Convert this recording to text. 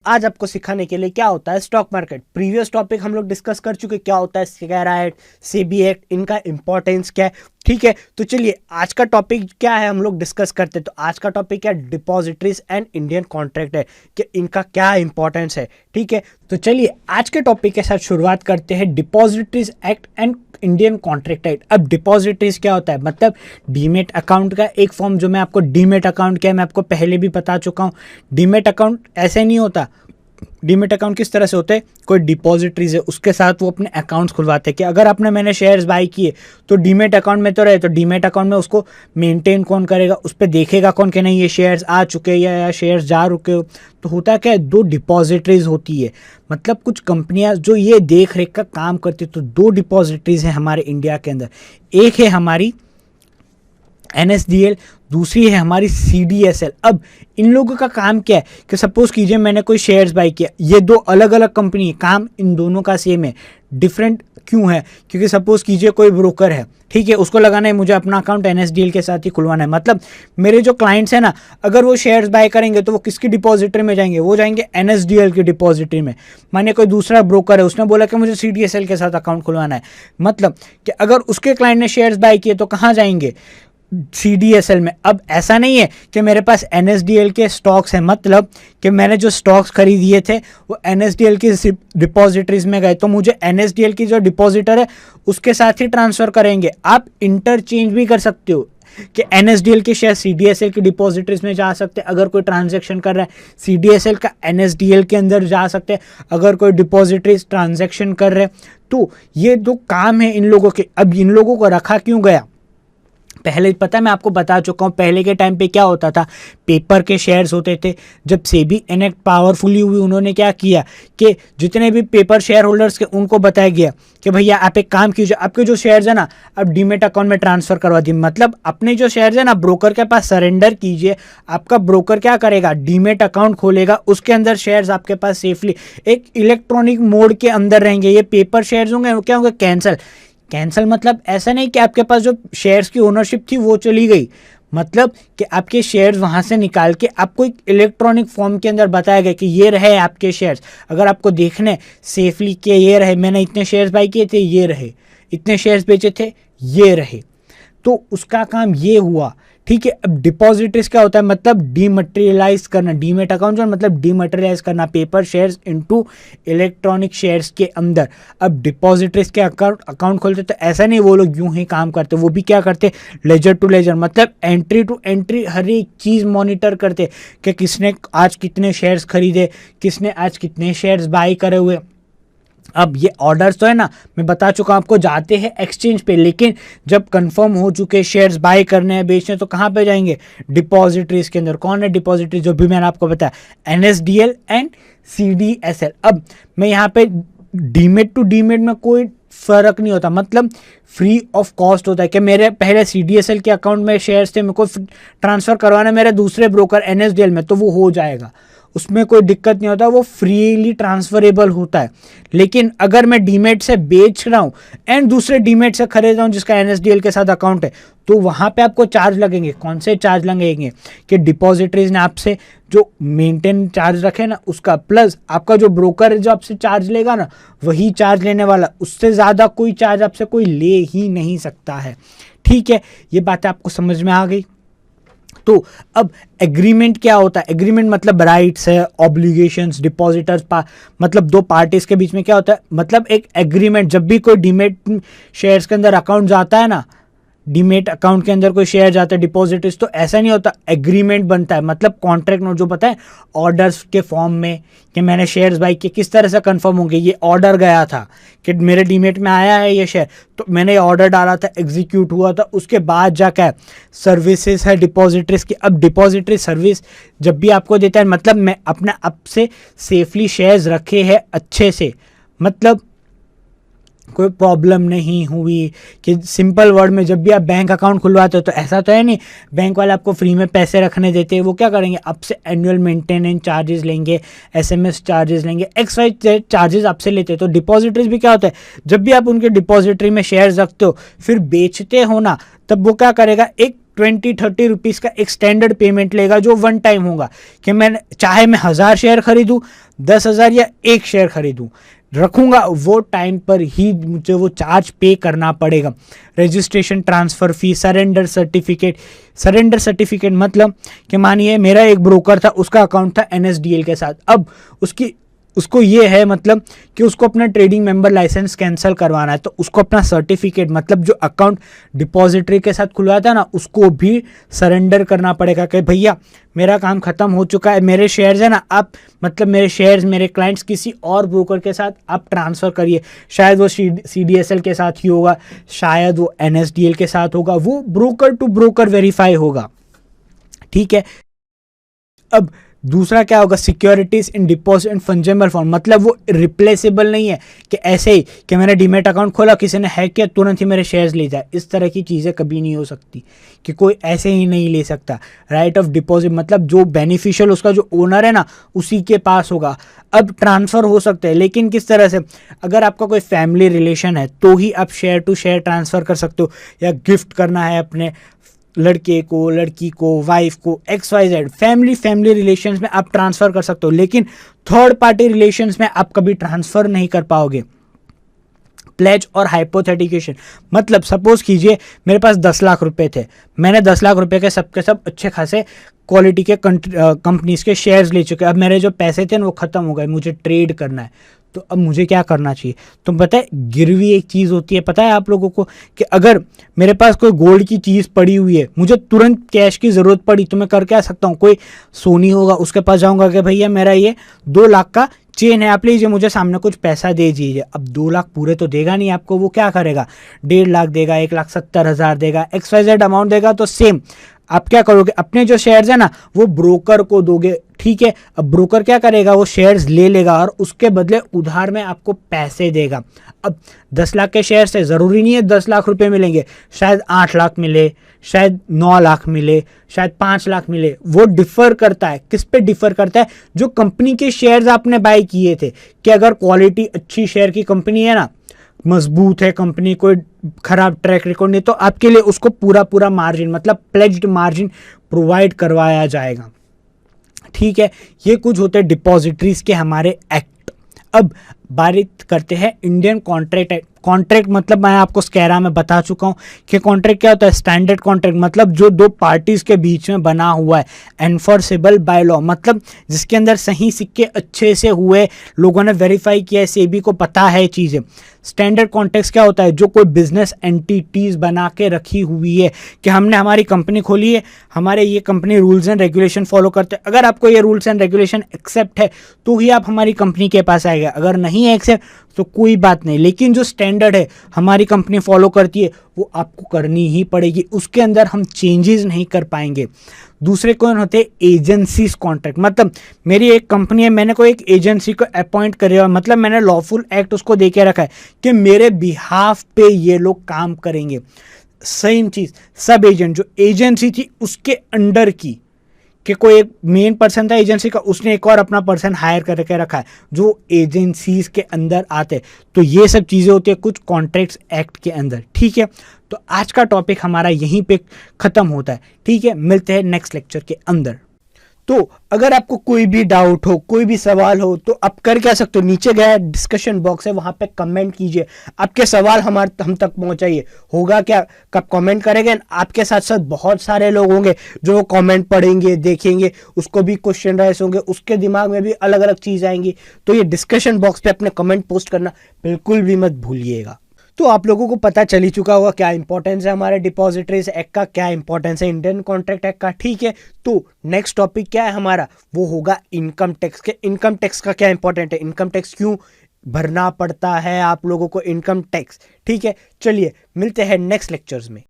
आज आपको सिखाने के लिए क्या होता है स्टॉक मार्केट। प्रीवियस टॉपिक हम लोग डिस्कस कर चुके, क्या होता है SEBI एक्ट, सेबी एक्ट, इनका इंपॉर्टेंस क्या है। ठीक है, तो चलिए आज का टॉपिक क्या है हम लोग डिस्कस करते हैं। तो आज का टॉपिक क्या, डिपॉजिटरीज एंड इंडियन कॉन्ट्रैक्ट है कि इनका क्या इंपॉर्टेंस है। ठीक है, तो चलिए आज के टॉपिक के साथ शुरुआत करते हैं, depositories act and Indian contract act. अब डिपॉजिटरीज क्या होता है, मतलब डीमेट अकाउंट का एक फॉर्म, जो मैं आपको डीमेट अकाउंट क्या है मैं आपको पहले भी बता चुका हूँ। डीमेट अकाउंट ऐसे नहीं होता। डीमेट अकाउंट किस तरह से होते हैं, कोई डिपॉजिटरीज है उसके साथ वो अपने अकाउंट्स खुलवाते हैं कि अगर आपने मैंने शेयर्स बाय किए तो डीमेट अकाउंट में तो रहे, तो डीमेट अकाउंट में उसको मेंटेन कौन करेगा, उस पर देखेगा कौन कि नहीं ये शेयर्स आ चुके या शेयर्स जा रुके हो। तो होता क्या है, दो डिपॉजिटरीज होती है, मतलब कुछ कंपनियां जो ये देख रेख का काम करती है। तो दो डिपॉजिटरीज हैं हमारे इंडिया के अंदर, एक है हमारी NSDL, दूसरी है हमारी CDSL। अब इन लोगों का काम क्या है कि सपोज कीजिए मैंने कोई शेयर्स बाय किया, ये दो अलग अलग कंपनी है, काम इन दोनों का सेम है। डिफरेंट क्यों है, क्योंकि सपोज कीजिए कोई ब्रोकर है, ठीक है, उसको लगाना है मुझे अपना अकाउंट NSDL के साथ ही खुलवाना है। मतलब मेरे जो क्लाइंट्स हैं ना, अगर वो शेयर्स बाय करेंगे तो वो किसकी डिपॉजिटरी में जाएंगे, वो जाएंगे NSDL की डिपॉजिटरी में। मानिए कोई दूसरा ब्रोकर है, उसने बोला कि मुझे CDSL के साथ अकाउंट खुलवाना है, मतलब कि अगर उसके क्लाइंट ने शेयर्स बाय किए तो कहाँ जाएंगे, CDSL में। अब ऐसा नहीं है कि मेरे पास NSDL के स्टॉक्स हैं, मतलब कि मैंने जो स्टॉक्स खरीदिए थे वो NSDL की डिपॉजिटरीज में गए, तो मुझे NSDL की जो डिपॉजिटर है उसके साथ ही ट्रांसफ़र करेंगे। आप इंटरचेंज भी कर सकते हो कि NSDL के शेयर CDSL की डिपॉजिटरीज में जा सकते हैं, अगर कोई ट्रांजैक्शन कर रहा है CDSL का NSDL के अंदर जा सकते हैं, अगर कोई डिपॉजिटरीज ट्रांजैक्शन कर रहे हैं। तो ये दो काम है इन लोगों के। अब इन लोगों को रखा क्यों गया, पहले पता है मैं आपको बता चुका हूँ। पहले के टाइम पे क्या होता था, पेपर के शेयर्स होते थे। जब सेबी एनेक्ट पावरफुली हुई, उन्होंने क्या किया कि जितने भी पेपर शेयर होल्डर्स के उनको बताया गया कि भैया आप एक काम कीजिए, आपके जो शेयर्स है ना अब डीमेट अकाउंट में ट्रांसफर करवा दिए। मतलब अपने जो शेयर्स है ना ब्रोकर के पास सरेंडर कीजिए। आपका ब्रोकर क्या करेगा, डीमेट अकाउंट खोलेगा, उसके अंदर शेयर्स आपके पास सेफली एक इलेक्ट्रॉनिक मोड के अंदर रहेंगे। ये पेपर शेयर्स होंगे क्या होंगे, कैंसल मतलब ऐसा नहीं कि आपके पास जो शेयर्स की ओनरशिप थी वो चली गई, मतलब कि आपके शेयर्स वहां से निकाल के आपको एक इलेक्ट्रॉनिक फॉर्म के अंदर बताया गया कि ये रहे आपके शेयर्स। अगर आपको देखने सेफली कि ये रहे, मैंने इतने शेयर्स बाय किए थे, ये रहे, इतने शेयर्स बेचे थे, ये रहे, तो उसका काम ये हुआ। ठीक है, अब डिपॉजिटरीज क्या होता है, मतलब डीमटेरियलाइज करना। डीमेट अकाउंट जो मतलब डीमटेरियलाइज करना paper shares into electronic shares के अंदर। अब डिपॉजिटरीज के अकाउंट खोलते तो ऐसा नहीं वो लोग यूं ही काम करते, वो भी क्या करते, लेजर टू लेजर, मतलब एंट्री टू एंट्री हर एक चीज़ मॉनिटर करते कि किसने आज कितने शेयर्स खरीदे, किसने आज कितने शेयर्स बाय करे हुए। अब ये ऑर्डर्स तो है ना, मैं बता चुका हूं आपको, जाते हैं एक्सचेंज पे, लेकिन जब कंफर्म हो चुके शेयर्स बाय करने हैं बेचने तो कहाँ पे जाएंगे, डिपॉजिटरीज के अंदर। कौन है डिपॉजिटरी, जो भी मैंने आपको बताया NSDL एंड CDSL। अब मैं यहाँ पे डीमेट टू डीमेट में कोई फर्क नहीं होता, मतलब फ्री ऑफ कॉस्ट होता है कि मेरे पहले CDSL के अकाउंट में शेयर्स थे, मेरे को ट्रांसफर करवाना मेरे दूसरे ब्रोकर NSDL में, तो वो हो जाएगा, उसमें कोई दिक्कत नहीं होता, वो फ्रीली ट्रांसफरेबल होता है। लेकिन अगर मैं डीमेट से बेच रहा हूँ एंड दूसरे डीमेट से खरीद रहा हूँ जिसका NSDL के साथ अकाउंट है, तो वहाँ पे आपको चार्ज लगेंगे। कौन से चार्ज लगेंगे कि डिपॉजिटरीज ने आपसे जो मेंटेन चार्ज रखे ना उसका, प्लस आपका जो ब्रोकर है जो आपसे चार्ज लेगा ना वही चार्ज लेने वाला, उससे ज़्यादा कोई चार्ज आपसे कोई ले ही नहीं सकता है। ठीक है, ये बातें आपको समझ में आ गई। तो अब एग्रीमेंट क्या होता है, एग्रीमेंट मतलब राइट्स है, ऑब्लिगेशंस, डिपॉजिटर्स मतलब दो पार्टीज के बीच में क्या होता है, मतलब एक एग्रीमेंट। जब भी कोई डीमेट शेयर्स के अंदर अकाउंट जाता है ना, डीमेट अकाउंट के अंदर कोई शेयर जाता है डिपॉजिटरीज, तो ऐसा नहीं होता, एग्रीमेंट बनता है, मतलब कॉन्ट्रैक्ट नोट जो पता है ऑर्डर्स के फॉर्म में कि मैंने शेयर्स बाय किए, किस तरह से कंफर्म होंगे, ये ऑर्डर गया था कि मेरे डीमेट में आया है ये शेयर, तो मैंने ऑर्डर डाला था, एग्जीक्यूट हुआ था, उसके बाद जाकर सर्विसेज है डिपॉजिटरीज की। अब डिपॉजिटरी सर्विस जब भी आपको देता है, मतलब मैं अपने आप से सेफली शेयर्स रखे हैं अच्छे से, मतलब कोई प्रॉब्लम नहीं हुई। कि सिंपल वर्ड में जब भी आप बैंक अकाउंट खुलवाते हो तो ऐसा तो है नहीं बैंक वाले आपको फ्री में पैसे रखने देते हैं, वो क्या करेंगे आपसे एनुअल मेंटेनेंस चार्जेस लेंगे, SMS चार्जेस लेंगे, XY चार्जेस आपसे लेते हैं। तो डिपॉजिटरीज भी क्या होता है, जब भी आप उनके डिपॉजिटरी में शेयर्स रखते हो फिर बेचते हो ना, तब वो क्या करेगा, एक 20-30 रुपीज़ का एक स्टैंडर्ड पेमेंट लेगा जो वन टाइम होगा कि मैं चाहे मैं 1000 शेयर खरीदूँ, 10,000 या 1 शेयर खरीदूं, रखूंगा, वो टाइम पर ही मुझे वो चार्ज पे करना पड़ेगा। रजिस्ट्रेशन, ट्रांसफ़र फी, सरेंडर सर्टिफिकेट मतलब कि मानिए मेरा एक ब्रोकर था, उसका अकाउंट था NSDL के साथ, अब उसको ये है मतलब कि उसको अपना ट्रेडिंग मेंबर लाइसेंस कैंसिल करवाना है, तो उसको अपना सर्टिफिकेट मतलब जो अकाउंट डिपॉजिटरी के साथ खुलवाया था ना, उसको भी सरेंडर करना पड़ेगा कि भैया मेरा काम खत्म हो चुका है, मेरे शेयर्स है ना, आप मतलब मेरे शेयर्स, मेरे क्लाइंट्स किसी और ब्रोकर के साथ आप ट्रांसफ़र करिए। शायद वो CDSL के साथ ही होगा, शायद वो NSDL के साथ होगा, वो ब्रोकर टू ब्रोकर वेरीफाई होगा, ठीक है। अब दूसरा क्या होगा, securities in deposit and fungible form, मतलब वो रिप्लेसेबल नहीं है कि ऐसे ही कि मैंने डीमेट अकाउंट खोला, किसी ने हैक किया, तुरंत ही मेरे शेयर्स ले जाए, इस तरह की चीज़ें कभी नहीं हो सकती कि कोई ऐसे ही नहीं ले सकता। राइट ऑफ डिपॉजिट मतलब जो बेनिफिशियल, उसका जो ओनर है ना, उसी के पास होगा। अब ट्रांसफ़र हो सकते हैं, लेकिन किस तरह से, अगर आपका कोई फैमिली रिलेशन है तो ही आप शेयर टू शेयर ट्रांसफ़र कर सकते हो, या गिफ्ट करना है अपने लड़के को, लड़की को, वाइफ को, XYZ फैमिली रिलेशंस में आप ट्रांसफ़र कर सकते हो, लेकिन थर्ड पार्टी रिलेशंस में आप कभी ट्रांसफ़र नहीं कर पाओगे। प्लेज और हाइपोथेटिकेशन मतलब सपोज कीजिए मेरे पास 10 लाख रुपए थे, मैंने 10 लाख रुपए के सब अच्छे खासे क्वालिटी के कंपनीज के शेयर्स ले चुके, अब मेरे जो पैसे थे ना वो ख़त्म हो गए, मुझे ट्रेड करना है, तो अब मुझे क्या करना चाहिए। तो पता है गिरवी एक चीज़ होती है, पता है आप लोगों को, कि अगर मेरे पास कोई गोल्ड की चीज़ पड़ी हुई है, मुझे तुरंत कैश की ज़रूरत पड़ी, तो मैं कर क्या सकता हूँ, कोई सोनी होगा उसके पास जाऊँगा कि भैया मेरा ये 2 लाख का चेन है, आप लीजिए, मुझे सामने कुछ पैसा दे दीजिए। अब 2 लाख पूरे तो देगा नहीं आपको, वो क्या करेगा, 1.5 लाख देगा, 1,70,000 देगा, XYZ अमाउंट देगा। तो सेम आप क्या करोगे, अपने जो शेयर्स है ना वो ब्रोकर को दोगे, ठीक है। अब ब्रोकर क्या करेगा, वो शेयर्स ले लेगा और उसके बदले उधार में आपको पैसे देगा। अब 10 लाख के शेयर से ज़रूरी नहीं है 10 लाख रुपए मिलेंगे, शायद 8 लाख मिले, शायद 9 लाख मिले, शायद 5 लाख मिले, वो डिफ़र करता है। किस पे डिफ़र करता है, जो कंपनी के शेयर्स आपने बाय किए थे, कि अगर क्वालिटी अच्छी शेयर की कंपनी है ना, मजबूत है कंपनी, कोई खराब ट्रैक रिकॉर्ड नहीं, तो आपके लिए उसको पूरा मार्जिन मतलब प्लेज्ड मार्जिन प्रोवाइड करवाया जाएगा, ठीक है। ये कुछ होते हैं डिपॉजिटरीज के हमारे एक्ट। अब बात करते हैं इंडियन कॉन्ट्रैक्ट एक्ट। कॉन्ट्रैक्ट मतलब मैं आपको स्कैरा में बता चुका हूँ कि कॉन्ट्रैक्ट क्या होता है, स्टैंडर्ड कॉन्ट्रैक्ट मतलब जो 2 पार्टीज के बीच में बना हुआ है, एनफोर्सेबल बाय लॉ मतलब जिसके अंदर सही सिक्के अच्छे से हुए, लोगों ने वेरीफाई किया है, सेबी को पता है चीज़ें। स्टैंडर्ड कॉन्ट्रैक्ट क्या होता है, जो कोई बिजनेस एंटिटीज बना के रखी हुई है कि हमने हमारी कंपनी खोली है, हमारे ये company rules and regulation follow करते हैं, अगर आपको ये रूल्स एंड रेगुलेशन एक्सेप्ट है तो ही आप हमारी कंपनी के पास आएगा, अगर नहीं है एक्सेप्ट तो कोई बात नहीं। लेकिन जो स्टैंडर्ड है हमारी कंपनी फॉलो करती है वो आपको करनी ही पड़ेगी, उसके अंदर हम चेंजेस नहीं कर पाएंगे। दूसरे कौन होते हैं, एजेंसीज कॉन्ट्रैक्ट मतलब मेरी एक कंपनी है, मैंने कोई एक एजेंसी को अपॉइंट करे, मतलब मैंने लॉफुल एक्ट उसको दे के रखा है कि मेरे बिहाफ पे ये लोग काम करेंगे। सेम चीज़ सब एजेंट, जो एजेंसी थी उसके अंडर की, कि कोई एक मेन पर्सन था एजेंसी का, उसने एक और अपना पर्सन हायर करके रखा है जो एजेंसीज के अंदर आते, तो ये सब चीज़ें होती है कुछ कॉन्ट्रैक्ट्स एक्ट के अंदर, ठीक है। तो आज का टॉपिक हमारा यहीं पे ख़त्म होता है, ठीक है। मिलते हैं नेक्स्ट लेक्चर के अंदर। तो अगर आपको कोई भी डाउट हो, कोई भी सवाल हो, तो आप कर क्या सकते हो, नीचे गया डिस्कशन बॉक्स है, वहां पे कमेंट कीजिए, आपके सवाल हम तक पहुंचाइए। होगा क्या, कब कमेंट करेंगे, आपके साथ साथ बहुत सारे लोग होंगे जो कमेंट पढ़ेंगे, देखेंगे, उसको भी क्वेश्चन राइज होंगे, उसके दिमाग में भी अलग अलग चीज़ आएंगी। तो ये डिस्कशन बॉक्स पे अपने कमेंट पोस्ट करना बिल्कुल भी मत भूलिएगा। तो आप लोगों को पता चल ही चुका होगा क्या इंपॉर्टेंस है हमारे डिपॉजिटरीज एक्ट का, क्या इंपॉर्टेंस है इंडियन कॉन्ट्रैक्ट एक्ट का, ठीक है। तो नेक्स्ट टॉपिक क्या है हमारा, वो होगा इनकम टैक्स के। इनकम टैक्स का क्या इंपॉर्टेंट है, इनकम टैक्स क्यों भरना पड़ता है आप लोगों को इनकम टैक्स, ठीक है। चलिए मिलते हैं नेक्स्ट लेक्चर्स में।